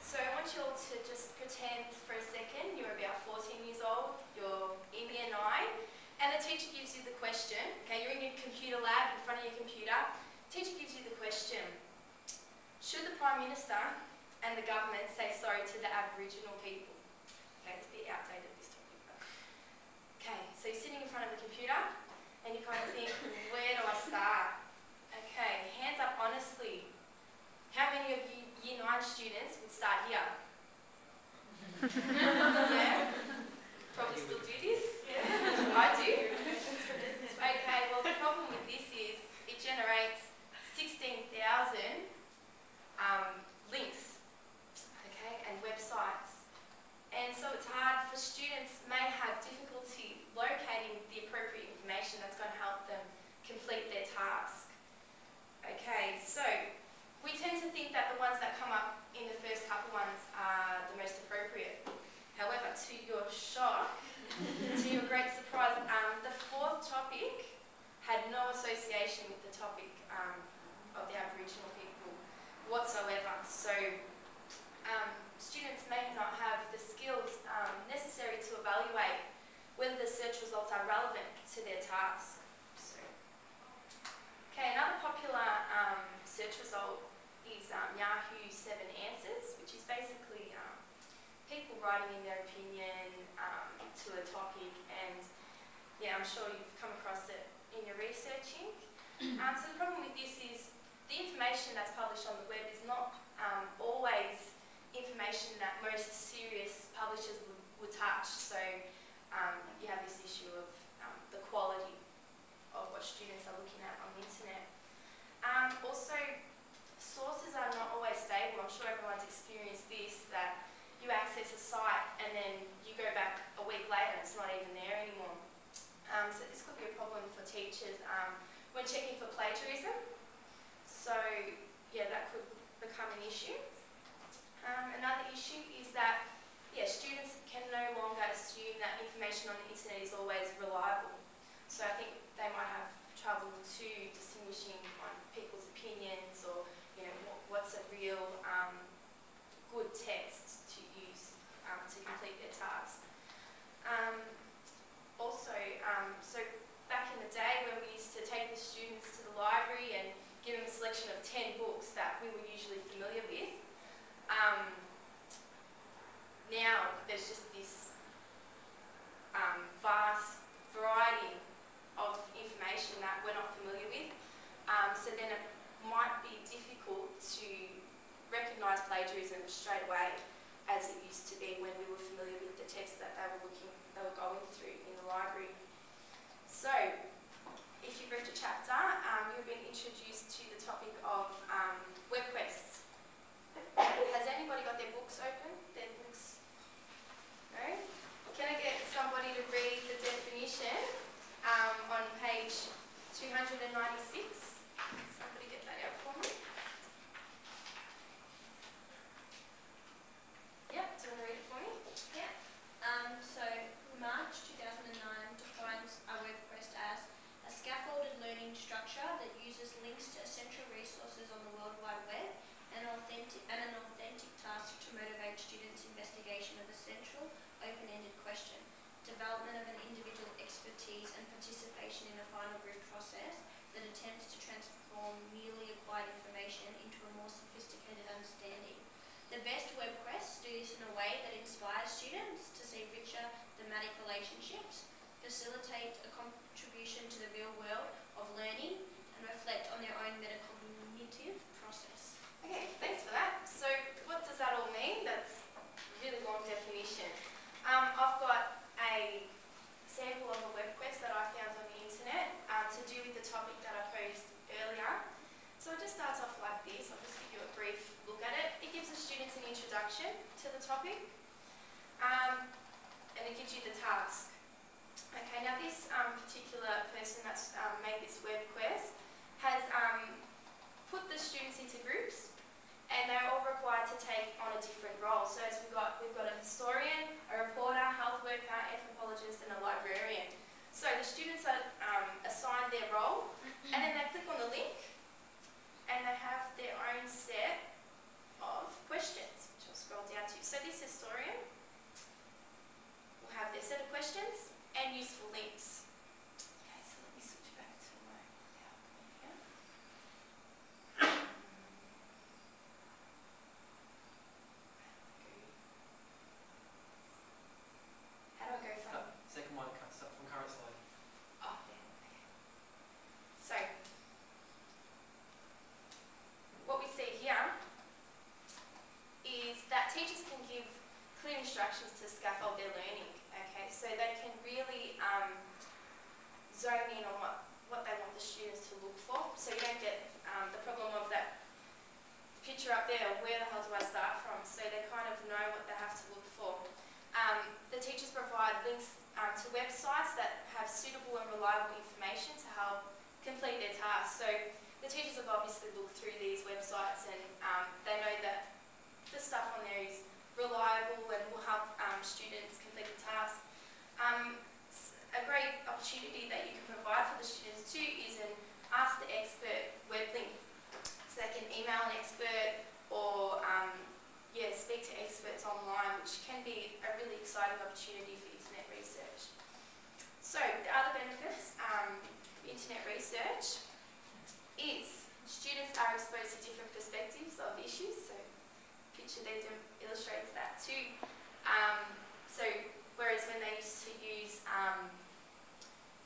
So I want you all to just pretend for a second you're about 14 years old, you're in year 9, and the teacher gives you the question. Okay, you're in your computer lab in front of your computer. Teacher gives you the question: should the Prime Minister and the government say sorry to the Aboriginal people? Okay, it's a bit outdated, this topic. But okay, so you're sitting in front of the computer and you kind of think, where do I start? Okay, hands up honestly. How many of you Year 9 students would start here? Yeah? Probably still do this? Yeah. I do. Okay, well the problem with this is it generates 16,000 links, okay, and websites. And so it's hard for students, may have difficulty locating the appropriate information that's going to help them complete their task. Okay, so we tend to think that the ones that come up in the first couple ones are the most appropriate. However, to your shock, to your great surprise, the fourth topic had no association with the topic of the Aboriginal people whatsoever. So students may not have the skills necessary to evaluate whether the search results are relevant to their task. So, okay, another popular search result is Yahoo 7 Answers, which is basically people writing in their opinion to a topic, and yeah, I'm sure you've come across it in your researching. So the problem with this is the information that's published on the web is not always information that most serious publishers would touch. So you have this issue of the quality of what students are looking at on the internet. Also, sources are not always stable. I'm sure everyone's experienced this, that you access a site and then you go back a week later and it's not even there anymore. So this could be a problem for teachers when checking for plagiarism. So yeah, that could become an issue. Another issue is that students can no longer assume that information on the internet is always reliable. So I think they might have trouble too distinguishing on people's opinions, or what's a real good text to use to complete their task. So back in the day when we used to take the students to the library and give them a selection of 10 books that we were usually familiar with, now there's just this vast variety of information that we're not familiar with. So then it might be difficult to recognise plagiarism straight away, as it used to be when we were familiar with the text that they were going through in the library. So, if you've read a chapter, you've been introduced to the topic of web quests. Has anybody got their books open? Their books? No? Can I get somebody to read the definition on page 296? Somebody get that out for me. Yep, do you want to read it for me? Yeah. So March 2009 defines a web quest as a scaffolded learning structure that uses links to essential resources on the World Wide Web and an authentic task to motivate students' investigation of a central, open-ended question, development of an individual expertise and participation in a final group process that attempts to transform newly acquired information into a more sophisticated understanding. The best web quests do this in a way that inspires students to see richer thematic relationships, facilitate a contribution to the real world of learning, and reflect on their own metacognitive process. Okay, thanks for that. So what does that all mean? That's a really long definition. I've got a sample of a web quest that I found on the internet to do with the topic that I posed earlier. So it just starts off like this. I'll just give you a brief look at it. It gives the students an introduction to the topic, and it gives you the task. Okay, now this particular person that's made this web quest has put the students into groups, and they're all required to take on a different role. So as we've got a historian, a reporter, health worker, anthropologist, and a librarian. So the students are assigned their role, and then they click on the link, and they have their own set of questions, which I'll scroll stuck there, where the hell do I start from? So they kind of know what they have to look for. The teachers provide links to websites that have suitable and reliable information to help complete their tasks. So the teachers have obviously looked through these websites and they know that the stuff on there is reliable and will help students complete the task. A great opportunity that you can provide for the students too is an Ask the Expert web link. So they can email an expert or speak to experts online, which can be a really exciting opportunity for internet research. So the other benefits of internet research is students are exposed to different perspectives of issues. So picture there illustrates that too. So whereas when they used to use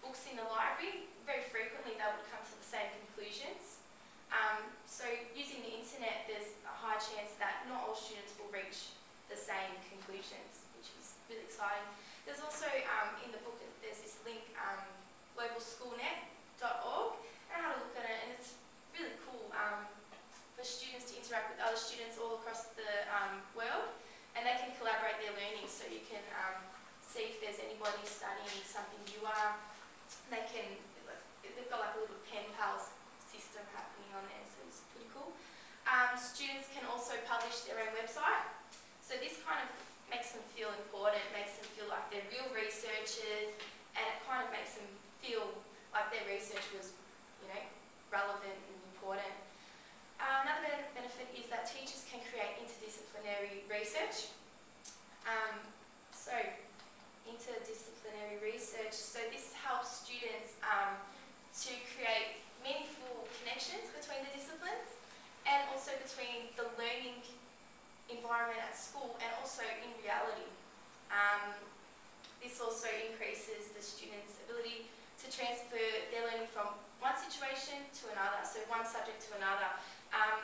books in the library, very frequently they would come to the same conclusions. So using the internet, there's a high chance that not all students will reach the same conclusions, which is really exciting. There's also, in the book, there's this link, globalschoolnet.org, and I had a look at it, and it's really cool for students to interact with other students all across the world, and they can collaborate their learning, so you can see if there's anybody studying something you are. They can, they've got like a little pen pals system happening on there, so it's pretty cool. Students can also publish their own website, so this kind of makes them feel important, makes them feel like they're real researchers, and it kind of makes them feel like their research was, relevant and important. Another benefit is that teachers can create interdisciplinary research. Interdisciplinary research, so this helps students to create meaningful connections between the disciplines and also between the learning environment at school and also in reality. This also increases the students' ability to transfer their learning from one situation to another, so one subject to another. I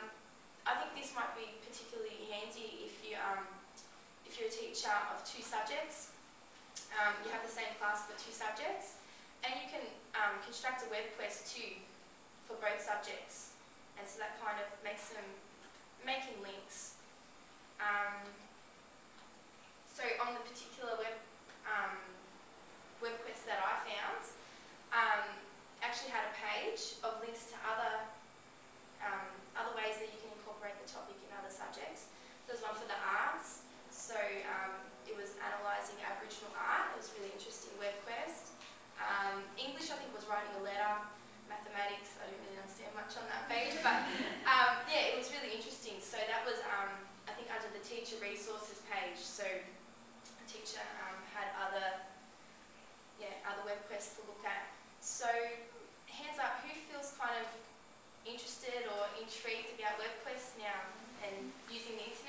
think this might be particularly handy if you're a teacher of two subjects. You have the same class for two subjects, and you can construct a web quest too for both subjects, and so that kind of makes them making links. So on the particular web quest that I found, actually had a page of links to other ways that you can incorporate the topic in other subjects. There's one for the arts, so it was analysing Aboriginal art. It was a really interesting web quest. English, I think, was writing a letter. Mathematics, I didn't really understand much on that page, but yeah, it was really interesting. So that was, I think, under the teacher resources page. So a teacher had other web quests to look at. So hands up, who feels kind of interested or intrigued about web quests now and using the internet?